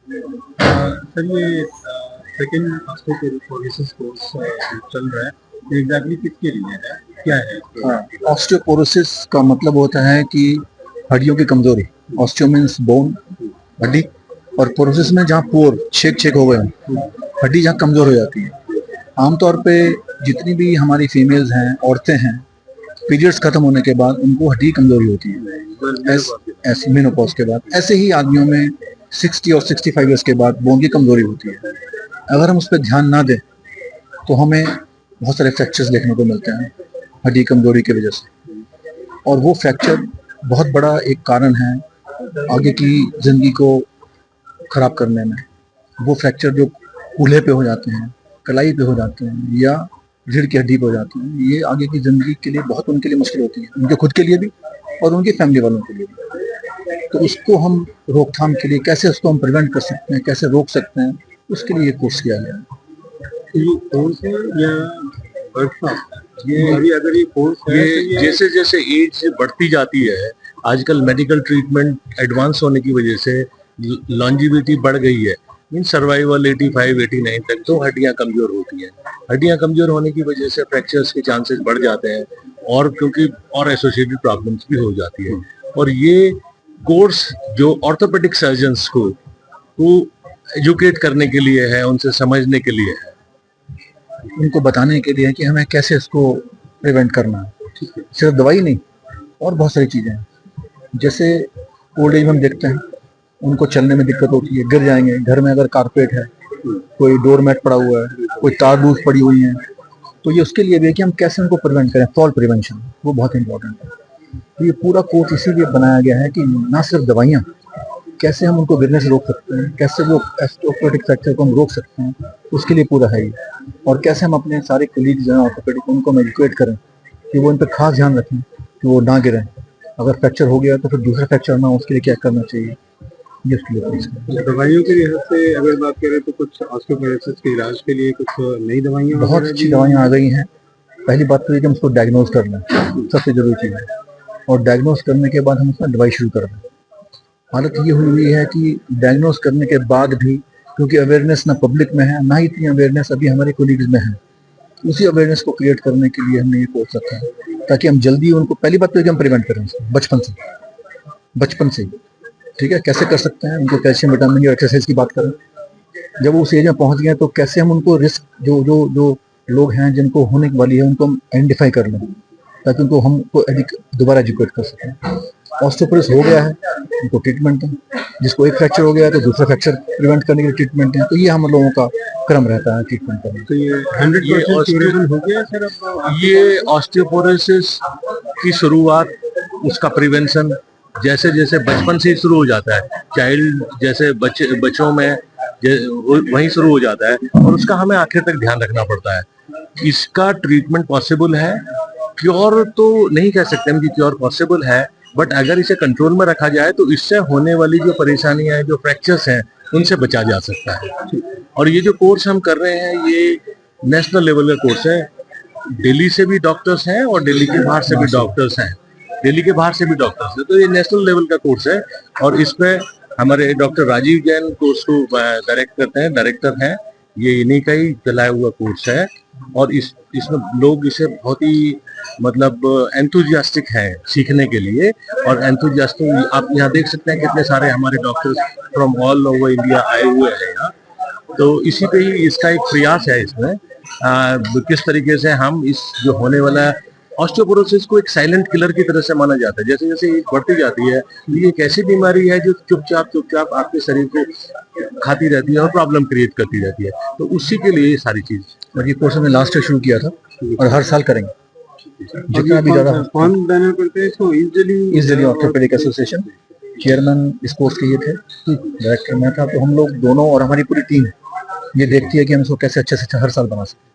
Sir ये second osteoporosis course चल रहा है, एग्जैक्टली किसके लिए है, क्या है? हाँ, ऑस्टियोपोरोसिस का मतलब होता है कि हड्डियों की कमजोरी। ऑस्टियो मीन्स बोन, हड्डी, और पोरोसिस में जहाँ पोर छेक छेक हो गए हों, हड्डी जहाँ कमजोर हो जाती है। आमतौर पे जितनी भी हमारी फीमेल्स हैं, औरतें हैं, पीरियड्स खत्म होने के बाद उनको हड्डी कमजोरी होती है। ऐसे मेनोपॉज के बाद ऐसे ही आदमियों में 60 और 65 ईयर्स के बाद बोन की कमजोरी होती है। अगर हम उस पर ध्यान ना दें तो हमें बहुत सारे फ्रैक्चर्स देखने को मिलते हैं हड्डी कमजोरी की वजह से, और वो फ्रैक्चर बहुत बड़ा एक कारण है आगे की जिंदगी को खराब करने में। वो फ्रैक्चर जो कूल्हे पे हो जाते हैं, कलाई पे हो जाते हैं, या रीढ़ की हड्डी पे हो जाते हैं, ये आगे की जिंदगी के लिए बहुत उनके लिए मुश्किल होती है, उनके खुद के लिए भी और उनकी फैमिली वालों के लिए भी। तो उसको हम रोकथाम के लिए कैसे उसको हम प्रिवेंट कर सकते हैं, कैसे रोक सकते हैं, उसके लिए ये कोर्स किया गया है। ये कोर्स है या वर्कशॉप? ये अभी अगर ये कोर्स है ये जैसे जैसे एज बढ़ती जाती है, आजकल मेडिकल ट्रीटमेंट एडवांस होने की वजह से लॉन्जिविटी बढ़ गई है। मीन सर्वाइवल 85-89 तक तो हड्डियां कमजोर होती हैं। हड्डियां कमजोर होने की वजह से फ्रैक्चर्स के चांसेस बढ़ जाते हैं, और क्योंकि और एसोसिएटेड प्रॉब्लम्स भी हो जाती है। और ये कोर्स जो ऑर्थोपेडिक सर्जन्स को एजुकेट करने के लिए है, उनसे समझने के लिए है, उनको बताने के लिए कि हमें कैसे इसको प्रिवेंट करना है। सिर्फ दवाई नहीं, और बहुत सारी चीज़ें हैं। जैसे ओल्ड एज में हम देखते हैं उनको चलने में दिक्कत होती है, गिर जाएंगे। घर में अगर कारपेट है, कोई डोर मैट पड़ा हुआ है, कोई तार पड़ी हुई है, तो ये उसके लिए भी है कि हम कैसे उनको प्रिवेंट करें। फॉल प्रिवेंशन वो बहुत इंपॉर्टेंट है। तो ये पूरा कोर्स इसीलिए बनाया गया है कि ना सिर्फ दवाइयाँ, कैसे हम उनको गिरने से रोक सकते हैं, कैसे वो ऑर्थोपेडिक फ्रैक्चर को हम रोक सकते हैं, उसके लिए पूरा है ये। और कैसे हम अपने सारे कलीग्स जो हैं ऑर्थोपेडिक, उनको हम एजुकेट करें कि वो इन पर खास ध्यान रखें कि वो ना गिरें। अगर फ्रैक्चर हो गया तो फिर दूसरा फ्रैक्चर ना हो, उसके लिए क्या करना चाहिए, ये उसके लिए। दवाइयों के लिहाज से अगर बात करें तो कुछ ऑस्टियोपोरोसिस के इलाज के लिए कुछ नई दवाइयाँ, बहुत अच्छी दवाइयाँ आ गई हैं। पहली बात तो ये कि हम उसको डायग्नोज कर लें, सबसे जरूरी चीज़ है। और डायग्नोज करने के बाद हम उसमें दवाई शुरू कर दें। हालत ये हुई है कि डायग्नोज करने के बाद भी, क्योंकि अवेयरनेस ना पब्लिक में है, ना ही इतनी अवेयरनेस अभी हमारे कोलीग्स में है, उसी अवेयरनेस को क्रिएट करने के लिए हमने ये कोर्स रखा है, ताकि हम जल्दी उनको, पहली बात तो कि हम प्रिवेंट करें बचपन से ही। ठीक है, कैसे कर सकते हैं? उनको कैल्शियम, विटामिन और एक्सरसाइज की बात करें। जब वो उस एज में पहुंच गए तो कैसे हम उनको रिस्क, जो जो जो लोग हैं जिनको होने वाली है, उनको हम आइडेंटिफाई कर लें, ताकि उनको हमको दोबारा एजुकेट कर सकें। ऑस्टियोपोरोसिस हो गया है, उनको ट्रीटमेंट है। जिसको एक फ्रैक्चर हो गया है तो दूसरा फ्रैक्चर प्रिवेंट करने के लिए ट्रीटमेंट है। तो ये हम लोगों का क्रम रहता है ट्रीटमेंट करने। तो ये 100% क्यूरेबल हो गया सर अब? ये ऑस्टियोपोरोसिस की शुरुआत, उसका प्रिवेंशन जैसे जैसे बचपन से ही शुरू हो जाता है। चाइल्ड जैसे बच्चों में वहीं शुरू हो जाता है, और उसका हमें आखिर तक ध्यान रखना पड़ता है। इसका ट्रीटमेंट पॉसिबल है, क्योर तो नहीं कह सकते हम कि क्योर पॉसिबल है, बट अगर इसे कंट्रोल में रखा जाए तो इससे होने वाली जो परेशानियां हैं, जो फ्रैक्चर्स हैं, उनसे बचा जा सकता है। और ये जो कोर्स हम कर रहे हैं, ये नेशनल लेवल का कोर्स है। दिल्ली से भी डॉक्टर्स हैं और दिल्ली के बाहर से भी डॉक्टर्स हैं। तो ये नेशनल लेवल का कोर्स है, और इसमें हमारे डॉक्टर राजीव जैन कोर्स को डायरेक्टर हैं। ये इन्हीं का ही चलाया हुआ कोर्स है, और इसमें लोग इसे बहुत ही मतलब एंथुजियास्टिक हैं सीखने के लिए। और एंथुजियास्टिक आप यहाँ देख सकते हैं, कितने सारे हमारे doctors from all over India आए हुए हैं यहाँ। तो इसी पे ही इसका एक प्रयास है इसमें, किस तरीके से हम इस जो होने वाला ऑस्टियोपोरोसिस को एक साइलेंट किलर की तरह से माना जाता है। जैसे जैसे एज बढ़ती जाती है, ये एक ऐसी बीमारी है जो चुपचाप आपके शरीर को खाती रहती है और प्रॉब्लम क्रिएट करती रहती है। तो उसी के लिए ये सारी चीज, और ये कोर्स हमने लास्ट ईयर शुरू किया था और हर साल करेंगे। जितना भी ज्यादा कौन बैनर करते हैं इसको? Easily orthopaedic association. चेयरमैन इस कोर्स के ये थे, डायरेक्टर मैं था। तो हम लोग दोनों और हमारी पूरी टीम ये देखती है कि हम इसको कैसे अच्छे से अच्छा हर साल बना सकते हैं।